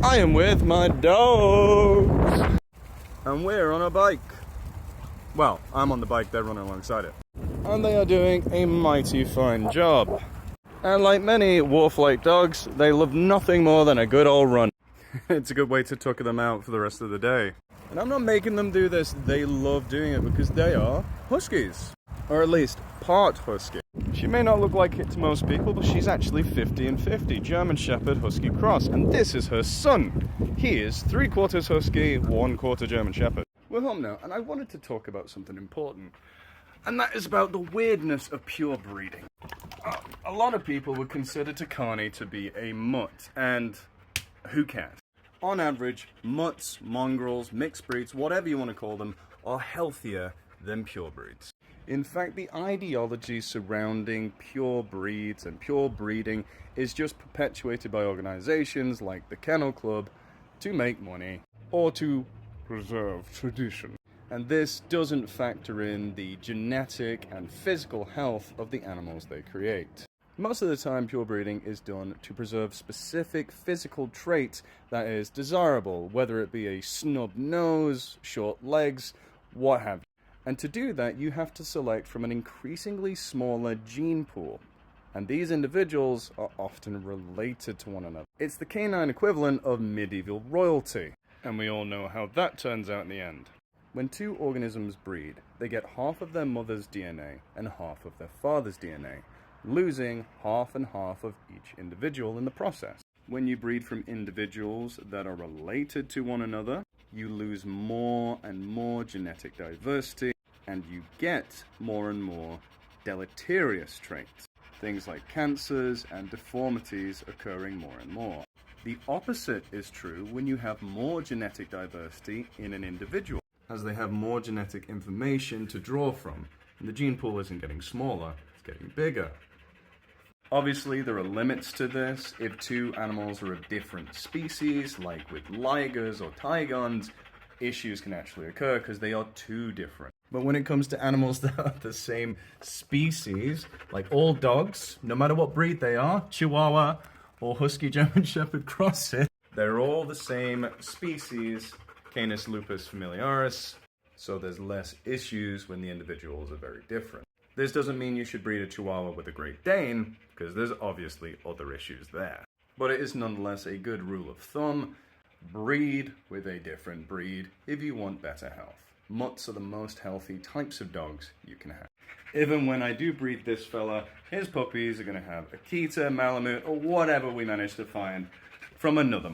I am with my dogs, and we're on a bike. Well, I'm on the bike, they're running alongside it. And they are doing a mighty fine job. And like many wolf-like dogs, they love nothing more than a good old run. It's a good way to tucker them out for the rest of the day. And I'm not making them do this, they love doing it because they are huskies. Or at least part husky. She may not look like it to most people, but she's actually 50 and 50, German Shepherd Husky Cross. And this is her son. He is 3/4 husky, 1/4 German Shepherd. We're home now, and I wanted to talk about something important. And that is about the weirdness of pure breeding. A lot of people would consider Takani to be a mutt, and who cares? On average, mutts, mongrels, mixed breeds, whatever you want to call them, are healthier than pure breeds. In fact, the ideology surrounding pure breeds and pure breeding is just perpetuated by organizations like the Kennel Club to make money or to preserve tradition. And this doesn't factor in the genetic and physical health of the animals they create. Most of the time, pure breeding is done to preserve specific physical traits that is desirable, whether it be a snub nose, short legs, what have you. And to do that, you have to select from an increasingly smaller gene pool. And these individuals are often related to one another. It's the canine equivalent of medieval royalty. And we all know how that turns out in the end. When two organisms breed, they get half of their mother's DNA and half of their father's DNA, losing half and half of each individual in the process. When you breed from individuals that are related to one another, you lose more and more genetic diversity, and you get more and more deleterious traits. Things like cancers and deformities occurring more and more. The opposite is true when you have more genetic diversity in an individual, as they have more genetic information to draw from, and the gene pool isn't getting smaller, it's getting bigger. Obviously, there are limits to this. If two animals are of different species, like with ligers or tigons, issues can actually occur because they are too different. But when it comes to animals that are the same species, like all dogs, no matter what breed they are, Chihuahua or Husky German Shepherd Crossed, they're all the same species, Canis lupus familiaris, so there's less issues when the individuals are very different. This doesn't mean you should breed a Chihuahua with a Great Dane, because there's obviously other issues there. But it is nonetheless a good rule of thumb: breed with a different breed if you want better health. Mutts are the most healthy types of dogs you can have. Even when I do breed this fella, his puppies are going to have Akita, Malamute, or whatever we manage to find from another